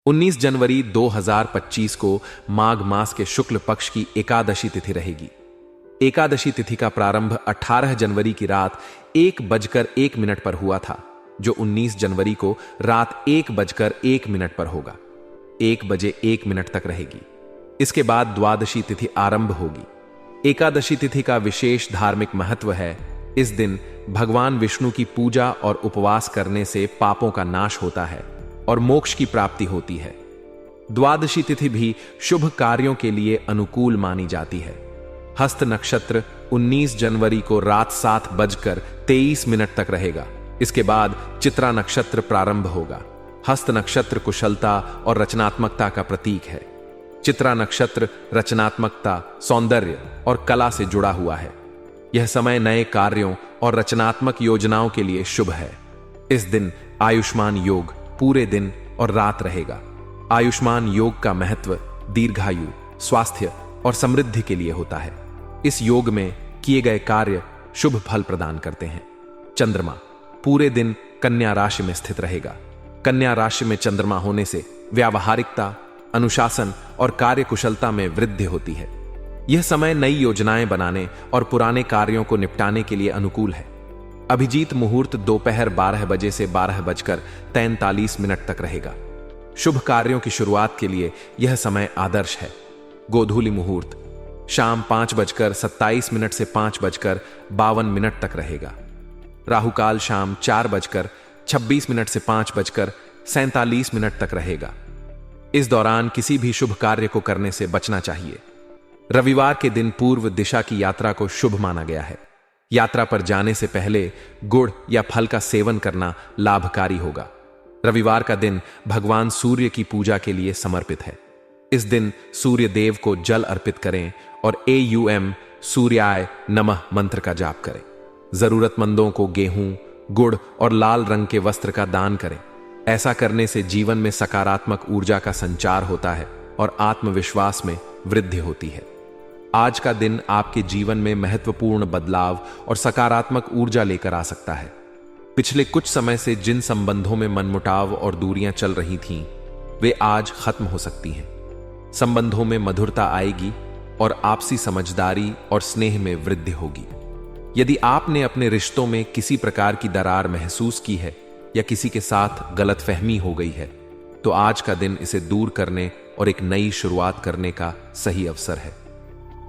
19 जनवरी 2025 को माघ मास के शुक्ल पक्ष की एकादशी तिथि रहेगी। एकादशी तिथि का प्रारंभ 18 जनवरी की रात 1:01 पर हुआ था, जो 19 जनवरी को रात 1:01 पर होगा। 1:01 तक रहेगी। इसके बाद द्वादशी तिथि आरंभ होगी। एकादशी तिथि का विशेष धार्मिक महत्व है। इस दिन भगवान विष्णु की पूजा और उपवास करने से पापों का नाश होता है और मोक्ष की प्राप्ति होती है। द्वादशी तिथि भी शुभ कार्यों के लिए अनुकूल मानी जाती है। हस्त नक्षत्र 19 जनवरी को रात 7:23 तक रहेगा। इसके बाद चित्रा नक्षत्र प्रारंभ होगा। हस्त नक्षत्र कुशलता और रचनात्मकता का प्रतीक है। चित्रा नक्षत्र रचनात्मकता, सौंदर्य और कला से जुड़ा हुआ है। यह समय नए कार्यों और रचनात्मक योजनाओं के लिए शुभ है। इस दिन आयुष्मान योग पूरे दिन और रात रहेगा। आयुष्मान योग का महत्व दीर्घायु, स्वास्थ्य और समृद्धि के लिए होता है। इस योग में किए गए कार्य शुभ फल प्रदान करते हैं। चंद्रमा पूरे दिन कन्या राशि में स्थित रहेगा। कन्या राशि में चंद्रमा होने से व्यावहारिकता, अनुशासन और कार्यकुशलता में वृद्धि होती है। यह समय नई योजनाएं बनाने और पुराने कार्यों को निपटाने के लिए अनुकूल है। अभिजीत मुहूर्त दोपहर 12 बजे से 12:43 तक रहेगा। शुभ कार्यों की शुरुआत के लिए यह समय आदर्श है। गोधूली मुहूर्त शाम 5:27 से 5:52 तक रहेगा। राहुकाल शाम 4:26 से 5:47 तक रहेगा। इस दौरान किसी भी शुभ कार्य को करने से बचना चाहिए। रविवार के दिन पूर्व दिशा की यात्रा को शुभ माना गया है। यात्रा पर जाने से पहले गुड़ या फल का सेवन करना लाभकारी होगा। रविवार का दिन भगवान सूर्य की पूजा के लिए समर्पित है। इस दिन सूर्य देव को जल अर्पित करें और AUM सूर्याय नमः मंत्र का जाप करें। जरूरतमंदों को गेहूं, गुड़ और लाल रंग के वस्त्र का दान करें। ऐसा करने से जीवन में सकारात्मक ऊर्जा का संचार होता है और आत्मविश्वास में वृद्धि होती है। आज का दिन आपके जीवन में महत्वपूर्ण बदलाव और सकारात्मक ऊर्जा लेकर आ सकता है। पिछले कुछ समय से जिन संबंधों में मनमुटाव और दूरियां चल रही थीं, वे आज खत्म हो सकती हैं। संबंधों में मधुरता आएगी और आपसी समझदारी और स्नेह में वृद्धि होगी। यदि आपने अपने रिश्तों में किसी प्रकार की दरार महसूस की है या किसी के साथ गलतफहमी हो गई है, तो आज का दिन इसे दूर करने और एक नई शुरुआत करने का सही अवसर है।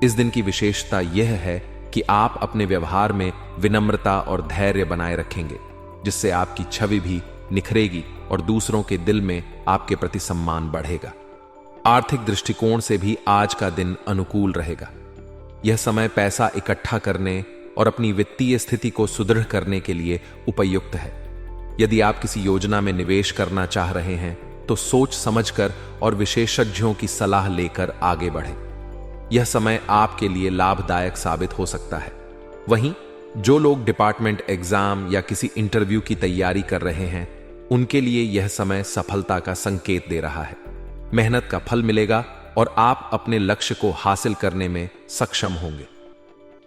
इस दिन की विशेषता यह है कि आप अपने व्यवहार में विनम्रता और धैर्य बनाए रखेंगे, जिससे आपकी छवि भी निखरेगी और दूसरों के दिल में आपके प्रति सम्मान बढ़ेगा। आर्थिक दृष्टिकोण से भी आज का दिन अनुकूल रहेगा। यह समय पैसा इकट्ठा करने और अपनी वित्तीय स्थिति को सुदृढ़ करने के लिए उपयुक्त है। यदि आप किसी योजना में निवेश करना चाह रहे हैं, तो सोच समझकर और विशेषज्ञों की सलाह लेकर आगे बढ़ें। यह समय आपके लिए लाभदायक साबित हो सकता है। वहीं जो लोग डिपार्टमेंट एग्जाम या किसी इंटरव्यू की तैयारी कर रहे हैं, उनके लिए यह समय सफलता का संकेत दे रहा है। मेहनत का फल मिलेगा और आप अपने लक्ष्य को हासिल करने में सक्षम होंगे।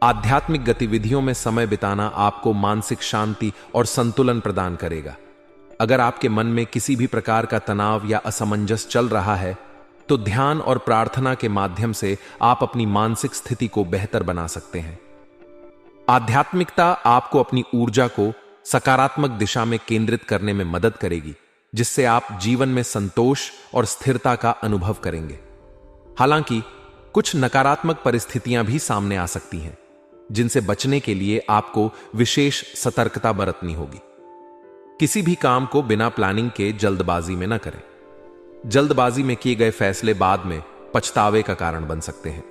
आध्यात्मिक गतिविधियों में समय बिताना आपको मानसिक शांति और संतुलन प्रदान करेगा। अगर आपके मन में किसी भी प्रकार का तनाव या असमंजस चल रहा है, तो ध्यान और प्रार्थना के माध्यम से आप अपनी मानसिक स्थिति को बेहतर बना सकते हैं। आध्यात्मिकता आपको अपनी ऊर्जा को सकारात्मक दिशा में केंद्रित करने में मदद करेगी, जिससे आप जीवन में संतोष और स्थिरता का अनुभव करेंगे। हालांकि कुछ नकारात्मक परिस्थितियां भी सामने आ सकती हैं, जिनसे बचने के लिए आपको विशेष सतर्कता बरतनी होगी। किसी भी काम को बिना प्लानिंग के जल्दबाजी में न करें। जल्दबाजी में किए गए फैसले बाद में पछतावे का कारण बन सकते हैं।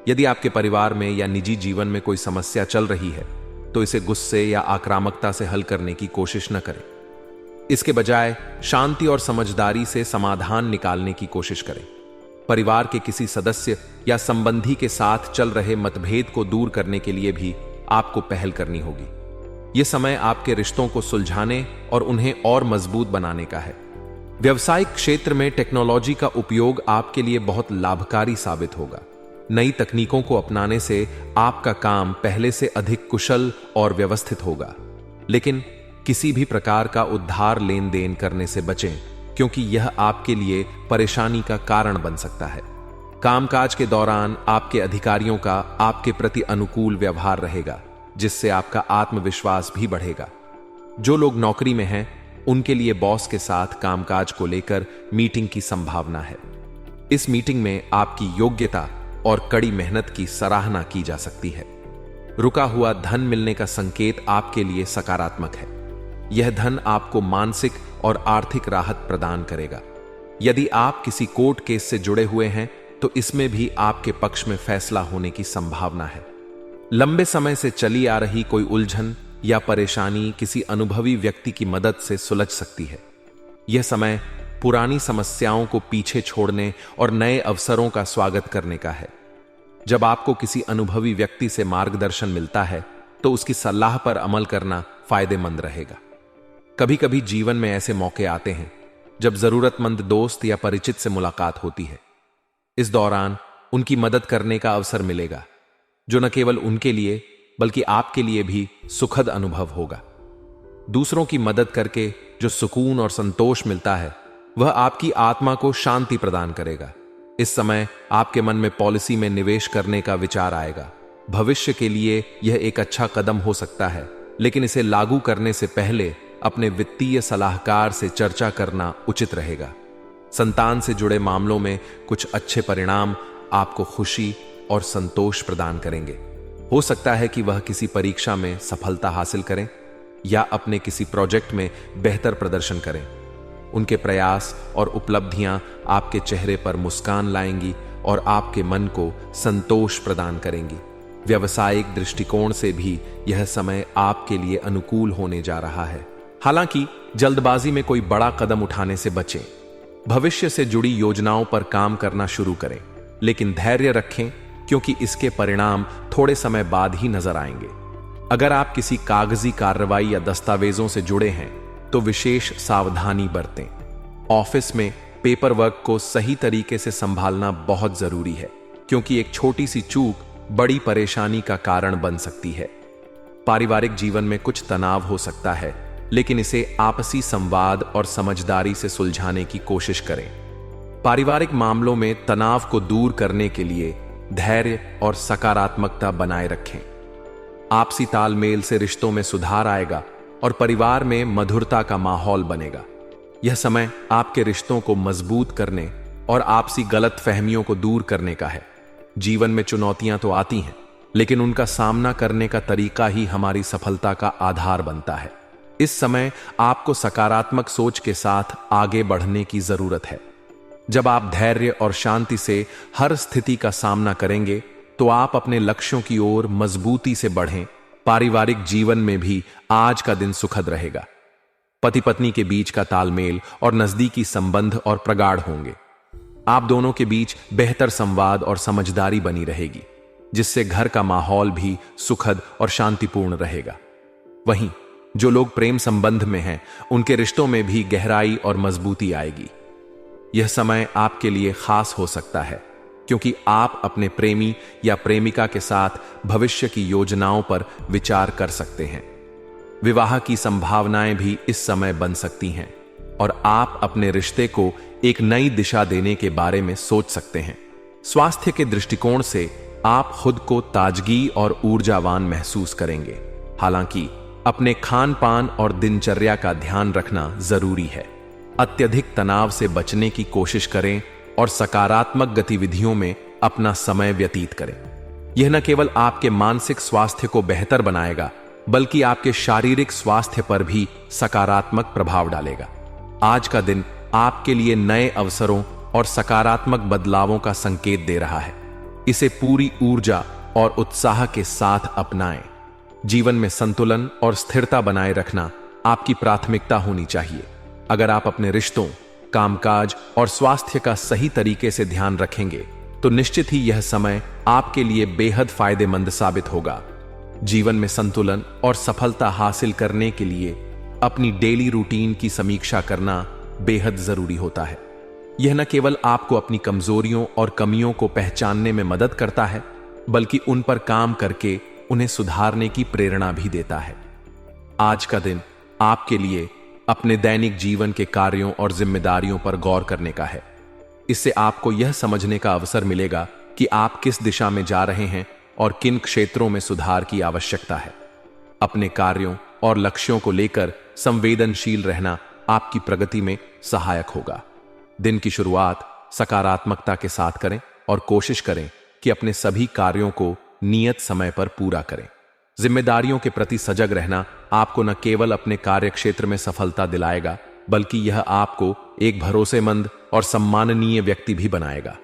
यदि आपके परिवार में या निजी जीवन में कोई समस्या चल रही है, तो इसे गुस्से या आक्रामकता से हल करने की कोशिश न करें। इसके बजाय शांति और समझदारी से समाधान निकालने की कोशिश करें। परिवार के किसी सदस्य या संबंधी के साथ चल रहे मतभेद को दूर करने के लिए भी आपको पहल करनी होगी। यह समय आपके रिश्तों को सुलझाने और उन्हें और मजबूत बनाने का है। व्यवसायिक क्षेत्र में टेक्नोलॉजी का उपयोग आपके लिए बहुत लाभकारी साबित होगा। नई तकनीकों को अपनाने से आपका काम पहले से अधिक कुशल और व्यवस्थित होगा। लेकिन किसी भी प्रकार का उधार लेन देन करने से बचें, क्योंकि यह आपके लिए परेशानी का कारण बन सकता है। कामकाज के दौरान आपके अधिकारियों का आपके प्रति अनुकूल व्यवहार रहेगा, जिससे आपका आत्मविश्वास भी बढ़ेगा। जो लोग नौकरी में हैं, उनके लिए बॉस के साथ कामकाज को लेकर मीटिंग की संभावना है। इस मीटिंग में आपकी योग्यता और कड़ी मेहनत की सराहना की जा सकती है। रुका हुआ धन मिलने का संकेत आपके लिए सकारात्मक है। यह धन आपको मानसिक और आर्थिक राहत प्रदान करेगा। यदि आप किसी कोर्ट केस से जुड़े हुए हैं तो इसमें भी आपके पक्ष में फैसला होने की संभावना है। लंबे समय से चली आ रही कोई उलझन या परेशानी किसी अनुभवी व्यक्ति की मदद से सुलझ सकती है। यह समय पुरानी समस्याओं को पीछे छोड़ने और नए अवसरों का स्वागत करने का है। जब आपको किसी अनुभवी व्यक्ति से मार्गदर्शन मिलता है तो उसकी सलाह पर अमल करना फायदेमंद रहेगा। कभी कभी जीवन में ऐसे मौके आते हैं जब जरूरतमंद दोस्त या परिचित से मुलाकात होती है। इस दौरान उनकी मदद करने का अवसर मिलेगा, जो न केवल उनके लिए बल्कि आपके लिए भी सुखद अनुभव होगा। दूसरों की मदद करके जो सुकून और संतोष मिलता है, वह आपकी आत्मा को शांति प्रदान करेगा। इस समय आपके मन में पॉलिसी में निवेश करने का विचार आएगा। भविष्य के लिए यह एक अच्छा कदम हो सकता है, लेकिन इसे लागू करने से पहले अपने वित्तीय सलाहकार से चर्चा करना उचित रहेगा। संतान से जुड़े मामलों में कुछ अच्छे परिणाम आपको खुशी और संतोष प्रदान करेंगे। हो सकता है कि वह किसी परीक्षा में सफलता हासिल करें या अपने किसी प्रोजेक्ट में बेहतर प्रदर्शन करें। उनके प्रयास और उपलब्धियां आपके चेहरे पर मुस्कान लाएंगी और आपके मन को संतोष प्रदान करेंगी। व्यावसायिक दृष्टिकोण से भी यह समय आपके लिए अनुकूल होने जा रहा है। हालांकि जल्दबाजी में कोई बड़ा कदम उठाने से बचें। भविष्य से जुड़ी योजनाओं पर काम करना शुरू करें, लेकिन धैर्य रखें क्योंकि इसके परिणाम थोड़े समय बाद ही नजर आएंगे। अगर आप किसी कागजी कार्रवाई या दस्तावेजों से जुड़े हैं तो विशेष सावधानी बरतें। ऑफिस में पेपर वर्क को सही तरीके से संभालना बहुत जरूरी है, क्योंकि एक छोटी सी चूक बड़ी परेशानी का कारण बन सकती है। पारिवारिक जीवन में कुछ तनाव हो सकता है, लेकिन इसे आपसी संवाद और समझदारी से सुलझाने की कोशिश करें। पारिवारिक मामलों में तनाव को दूर करने के लिए धैर्य और सकारात्मकता बनाए रखें। आपसी तालमेल से रिश्तों में सुधार आएगा और परिवार में मधुरता का माहौल बनेगा। यह समय आपके रिश्तों को मजबूत करने और आपसी गलतफहमियों को दूर करने का है। जीवन में चुनौतियां तो आती हैं, लेकिन उनका सामना करने का तरीका ही हमारी सफलता का आधार बनता है। इस समय आपको सकारात्मक सोच के साथ आगे बढ़ने की जरूरत है। जब आप धैर्य और शांति से हर स्थिति का सामना करेंगे तो आप अपने लक्ष्यों की ओर मजबूती से बढ़ें। पारिवारिक जीवन में भी आज का दिन सुखद रहेगा। पति पत्नी के बीच का तालमेल और नजदीकी संबंध और प्रगाढ़ होंगे। आप दोनों के बीच बेहतर संवाद और समझदारी बनी रहेगी, जिससे घर का माहौल भी सुखद और शांतिपूर्ण रहेगा। वहीं जो लोग प्रेम संबंध में हैं, उनके रिश्तों में भी गहराई और मजबूती आएगी। यह समय आपके लिए खास हो सकता है, क्योंकि आप अपने प्रेमी या प्रेमिका के साथ भविष्य की योजनाओं पर विचार कर सकते हैं। विवाह की संभावनाएं भी इस समय बन सकती हैं और आप अपने रिश्ते को एक नई दिशा देने के बारे में सोच सकते हैं। स्वास्थ्य के दृष्टिकोण से आप खुद को ताजगी और ऊर्जावान महसूस करेंगे। हालांकि अपने खान पान और दिनचर्या का ध्यान रखना जरूरी है। अत्यधिक तनाव से बचने की कोशिश करें और सकारात्मक गतिविधियों में अपना समय व्यतीत करें। यह न केवल आपके मानसिक स्वास्थ्य को बेहतर बनाएगा, बल्कि आपके शारीरिक स्वास्थ्य पर भी सकारात्मक प्रभाव डालेगा। आज का दिन आपके लिए नए अवसरों और सकारात्मक बदलावों का संकेत दे रहा है। इसे पूरी ऊर्जा और उत्साह के साथ अपनाएं। जीवन में संतुलन और स्थिरता बनाए रखना आपकी प्राथमिकता होनी चाहिए। अगर आप अपने रिश्तों, कामकाज और स्वास्थ्य का सही तरीके से ध्यान रखेंगे तो निश्चित ही यह समय आपके लिए बेहद फायदेमंद साबित होगा। जीवन में संतुलन और सफलता हासिल करने के लिए अपनी डेली रूटीन की समीक्षा करना बेहद जरूरी होता है। यह न केवल आपको अपनी कमजोरियों और कमियों को पहचानने में मदद करता है, बल्कि उन पर काम करके उन्हें सुधारने की प्रेरणा भी देता है। आज का दिन आपके लिए अपने दैनिक जीवन के कार्यों और जिम्मेदारियों पर गौर करने का है। इससे आपको यह समझने का अवसर मिलेगा कि आप किस दिशा में जा रहे हैं और किन क्षेत्रों में सुधार की आवश्यकता है। अपने कार्यों और लक्ष्यों को लेकर संवेदनशील रहना आपकी प्रगति में सहायक होगा। दिन की शुरुआत सकारात्मकता के साथ करें और कोशिश करें कि अपने सभी कार्यों को नियत समय पर पूरा करें। जिम्मेदारियों के प्रति सजग रहना आपको न केवल अपने कार्य क्षेत्र में सफलता दिलाएगा, बल्कि यह आपको एक भरोसेमंद और सम्माननीय व्यक्ति भी बनाएगा।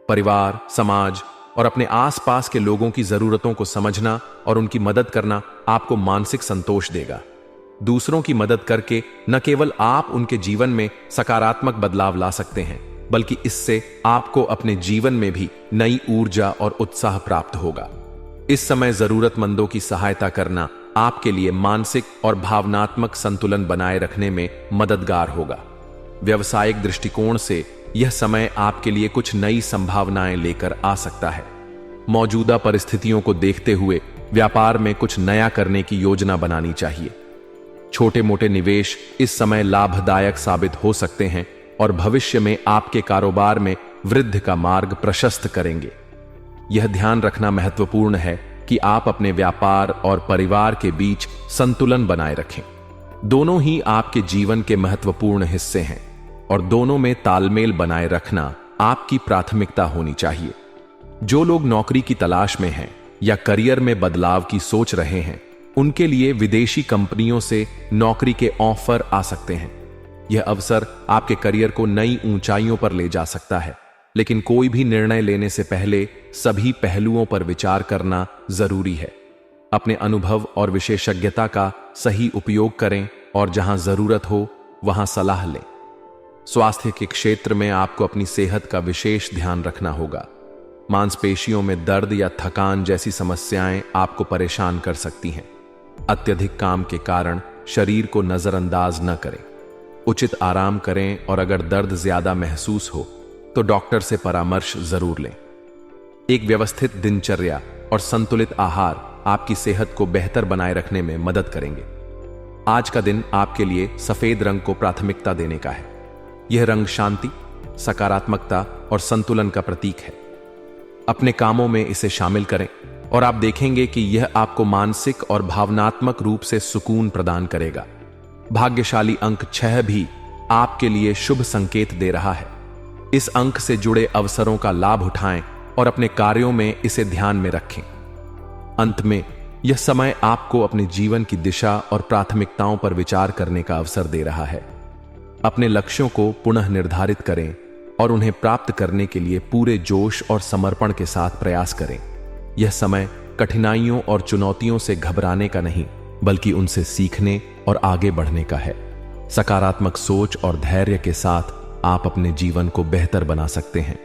परिवार, समाज और अपने आसपास के लोगों की जरूरतों को समझना और उनकी मदद करना आपको मानसिक संतोष देगा। दूसरों की मदद करके न केवल आप उनके जीवन में सकारात्मक बदलाव ला सकते हैं, बल्कि इससे आपको अपने जीवन में भी नई ऊर्जा और उत्साह प्राप्त होगा। इस समय जरूरतमंदों की सहायता करना आपके लिए मानसिक और भावनात्मक संतुलन बनाए रखने में मददगार होगा। व्यावसायिक दृष्टिकोण से यह समय आपके लिए कुछ नई संभावनाएं लेकर आ सकता है। मौजूदा परिस्थितियों को देखते हुए व्यापार में कुछ नया करने की योजना बनानी चाहिए। छोटे मोटे निवेश इस समय लाभदायक साबित हो सकते हैं और भविष्य में आपके कारोबार में वृद्धि का मार्ग प्रशस्त करेंगे। यह ध्यान रखना महत्वपूर्ण है कि आप अपने व्यापार और परिवार के बीच संतुलन बनाए रखें। दोनों ही आपके जीवन के महत्वपूर्ण हिस्से हैं और दोनों में तालमेल बनाए रखना आपकी प्राथमिकता होनी चाहिए। जो लोग नौकरी की तलाश में हैं या करियर में बदलाव की सोच रहे हैं, उनके लिए विदेशी कंपनियों से नौकरी के ऑफर आ सकते हैं। यह अवसर आपके करियर को नई ऊंचाइयों पर ले जा सकता है, लेकिन कोई भी निर्णय लेने से पहले सभी पहलुओं पर विचार करना जरूरी है। अपने अनुभव और विशेषज्ञता का सही उपयोग करें और जहां जरूरत हो वहां सलाह लें। स्वास्थ्य के क्षेत्र में आपको अपनी सेहत का विशेष ध्यान रखना होगा। मांसपेशियों में दर्द या थकान जैसी समस्याएं आपको परेशान कर सकती हैं। अत्यधिक काम के कारण शरीर को नजरअंदाज न करें। उचित आराम करें और अगर दर्द ज्यादा महसूस हो तो डॉक्टर से परामर्श जरूर लें। एक व्यवस्थित दिनचर्या और संतुलित आहार आपकी सेहत को बेहतर बनाए रखने में मदद करेंगे। आज का दिन आपके लिए सफेद रंग को प्राथमिकता देने का है। यह रंग शांति, सकारात्मकता और संतुलन का प्रतीक है। अपने कामों में इसे शामिल करें और आप देखेंगे कि यह आपको मानसिक और भावनात्मक रूप से सुकून प्रदान करेगा। भाग्यशाली अंक 6 भी आपके लिए शुभ संकेत दे रहा है। इस अंक से जुड़े अवसरों का लाभ उठाएं और अपने कार्यों में इसे ध्यान में रखें। अंत में यह समय आपको अपने जीवन की दिशा और प्राथमिकताओं पर विचार करने का अवसर दे रहा है। अपने लक्ष्यों को पुनः निर्धारित करें और उन्हें प्राप्त करने के लिए पूरे जोश और समर्पण के साथ प्रयास करें। यह समय कठिनाइयों और चुनौतियों से घबराने का नहीं, बल्कि उनसे सीखने और आगे बढ़ने का है। सकारात्मक सोच और धैर्य के साथ आप अपने जीवन को बेहतर बना सकते हैं।